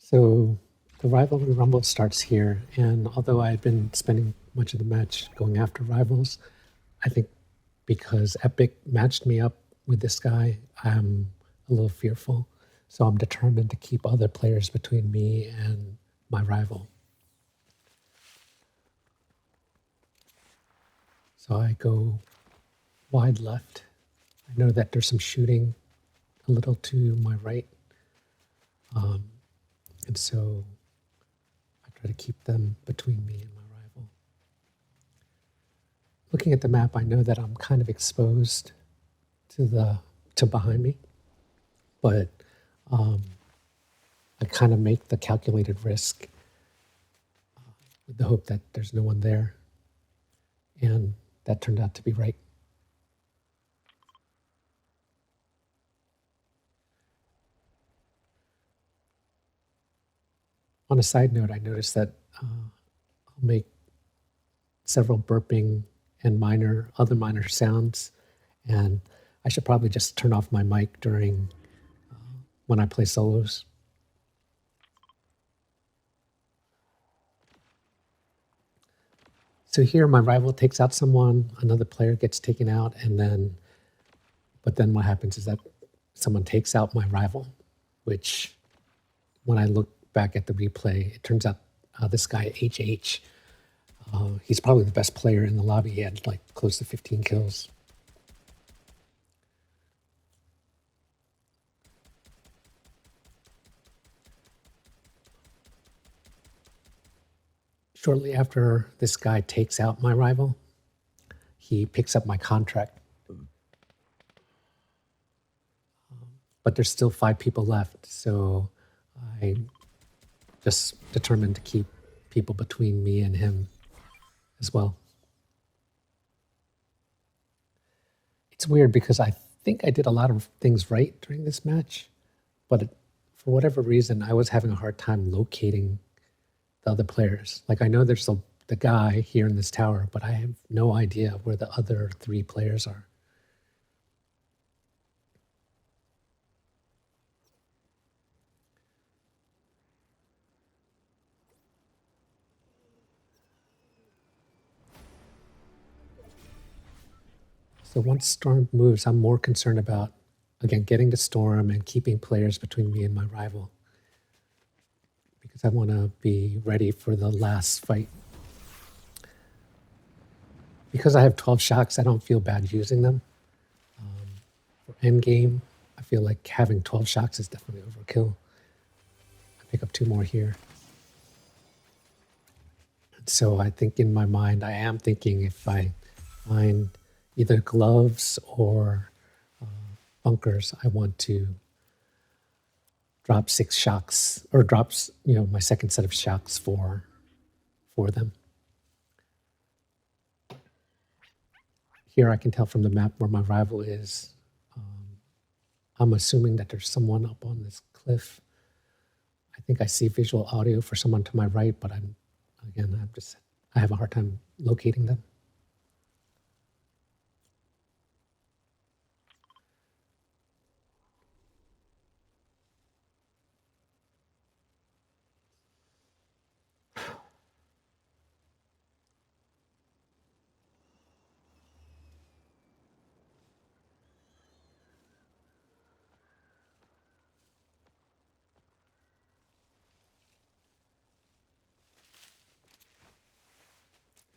So the rivalry rumble starts here, and although I've been spending much of the match going after rivals, I think because Epic matched me up with this guy, I'm a little fearful. So I'm determined to keep other players between me and my rival. So I go wide left. I know that there's some shooting a little to my right. And so I try to keep them between me and my rival. Looking at the map, I know that I'm kind of exposed to behind me, but I kind of make the calculated risk with the hope that there's no one there. And that turned out to be right. On a side note, I noticed that I'll make several burping and other minor sounds, and I should probably just turn off my mic during when I play solos. So here my rival takes out someone, another player gets taken out, but then what happens is that someone takes out my rival, which when I look back at the replay, it turns out this guy, HH, he's probably the best player in the lobby. He had like close to 15 kills. Shortly after this guy takes out my rival, he picks up my contract. But there's still 5 people left, so I just determined to keep people between me and him as well. It's weird because I think I did a lot of things right during this match, but for whatever reason, I was having a hard time locating the other players. Like I know there's the guy here in this tower, but I have no idea where the other 3 players are. So once Storm moves, I'm more concerned about, again, getting to Storm and keeping players between me and my rival, because I want to be ready for the last fight. Because I have 12 shocks, I don't feel bad using them. For endgame, I feel like having 12 shocks is definitely overkill. I pick up 2 more here. And so I think in my mind, I am thinking if I find either gloves or bunkers, I want to drop 6 shocks, or drops, my second set of shocks for them. Here I can tell from the map where my rival is. I'm assuming that there's someone up on this cliff. I think I see visual audio for someone to my right, but I have a hard time locating them.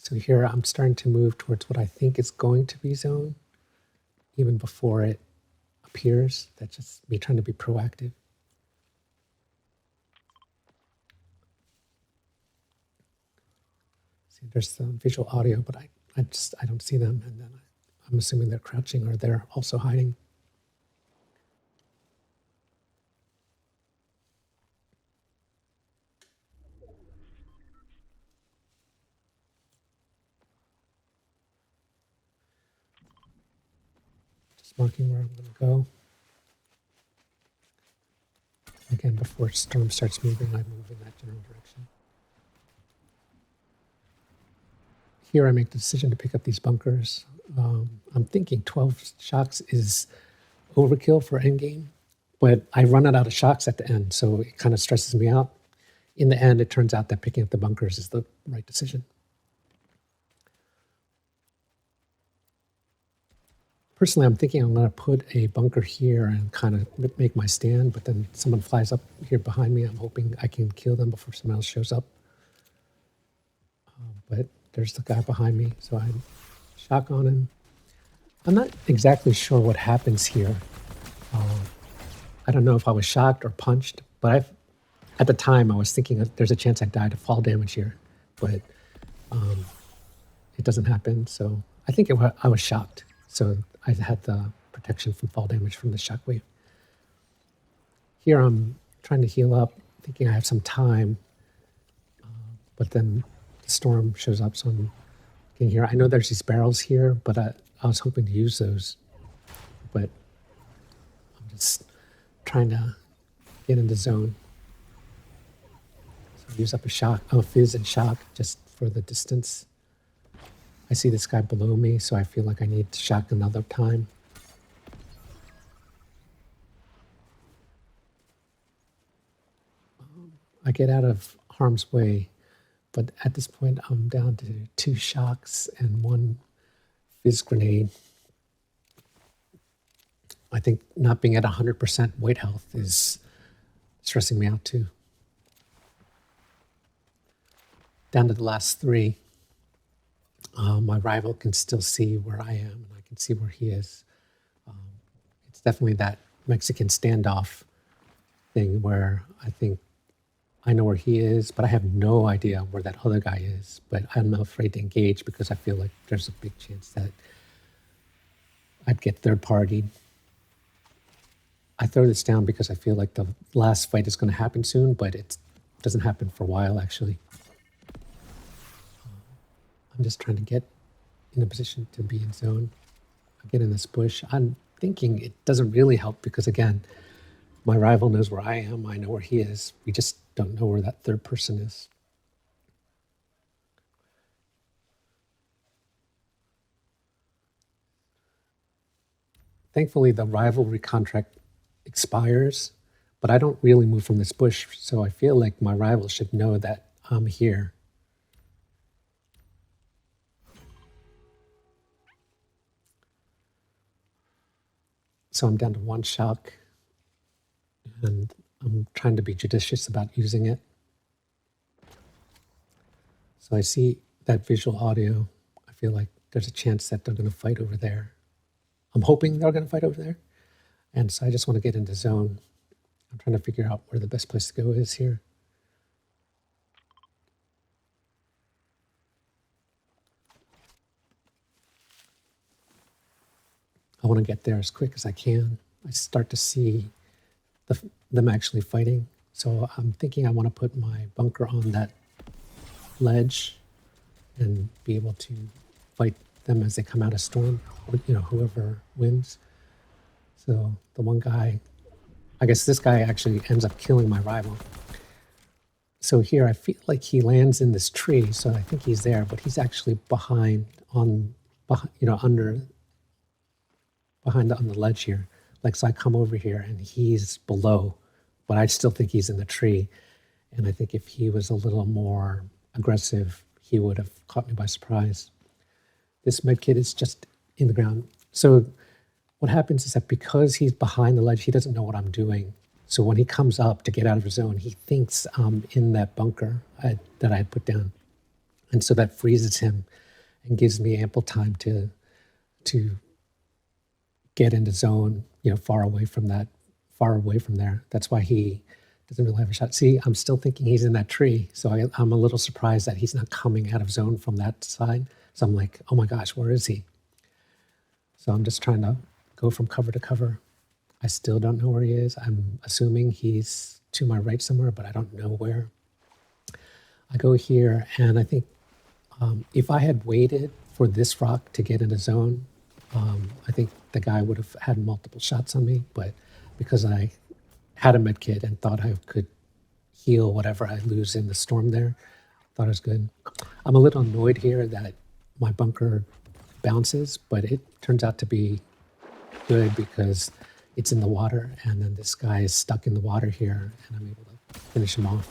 So here I'm starting to move towards what I think is going to be zone, even before it appears. That's just me trying to be proactive. See, there's some visual audio, but I don't see them, and then I'm assuming they're crouching or they're also hiding. Marking where I'm going to go. Again, before Storm starts moving, I move in that general direction. Here I make the decision to pick up these bunkers. I'm thinking 12 shocks is overkill for endgame, but I run out of shocks at the end, so it kind of stresses me out. in the end, it turns out that picking up the bunkers is the right decision. Personally, I'm thinking I'm going to put a bunker here and kind of make my stand, but then someone flies up here behind me. I'm hoping I can kill them before someone else shows up. But there's the guy behind me, so I shotgun him. I'm not exactly sure what happens here. I don't know if I was shocked or punched, but at the time I was thinking there's a chance I die to fall damage here, but it doesn't happen. So I think I was shocked. So I had the protection from fall damage from the shockwave. Here I'm trying to heal up, thinking I have some time, but then the storm shows up, so I'm getting here. I know there's these barrels here, but I was hoping to use those, but I'm just trying to get in the zone. So use up a fizz and shock just for the distance. I see this guy below me, so I feel like I need to shock another time. I get out of harm's way, but at this point I'm down to 2 shocks and 1 fizz grenade. I think not being at 100% weight health is stressing me out too. Down to the last 3. My rival can still see where I am, and I can see where he is. It's definitely that Mexican standoff thing where I think I know where he is, but I have no idea where that other guy is. But I'm afraid to engage because I feel like there's a big chance that I'd get third-partied. I throw this down because I feel like the last fight is going to happen soon, but it doesn't happen for a while, actually. I'm just trying to get in a position to be in zone. I get in this bush. I'm thinking it doesn't really help because, again, my rival knows where I am. I know where he is. We just don't know where that third person is. Thankfully, the rivalry contract expires, but I don't really move from this bush, so I feel like my rival should know that I'm here. So I'm down to 1 shock, and I'm trying to be judicious about using it. So I see that visual audio. I feel like there's a chance that they're going to fight over there. I'm hoping they're going to fight over there. And so I just want to get into zone. I'm trying to figure out where the best place to go is here. I want to get there as quick as I can. I start to see them actually fighting. So I'm thinking I want to put my bunker on that ledge and be able to fight them as they come out of storm, or, whoever wins. So the one guy, I guess this guy actually ends up killing my rival. So here I feel like he lands in this tree, so I think he's there, but he's actually behind on the ledge here. Like, so I come over here and he's below, but I still think he's in the tree. And I think if he was a little more aggressive, he would have caught me by surprise. This medkit is just in the ground. So what happens is that because he's behind the ledge, he doesn't know what I'm doing. So when he comes up to get out of his zone, he thinks I'm in that bunker that I had put down. And so that freezes him and gives me ample time to get into zone, far away from there. That's why he doesn't really have a shot. See, I'm still thinking he's in that tree. So I'm a little surprised that he's not coming out of zone from that side. So I'm like, oh my gosh, where is he? So I'm just trying to go from cover to cover. I still don't know where he is. I'm assuming he's to my right somewhere, but I don't know where. I go here, and I think if I had waited for this rock to get in a zone, I think the guy would have had multiple shots on me, but because I had a med kit and thought I could heal whatever I lose in the storm there, thought it was good. I'm a little annoyed here that my bunker bounces, but it turns out to be good because it's in the water, and then this guy is stuck in the water here, and I'm able to finish him off.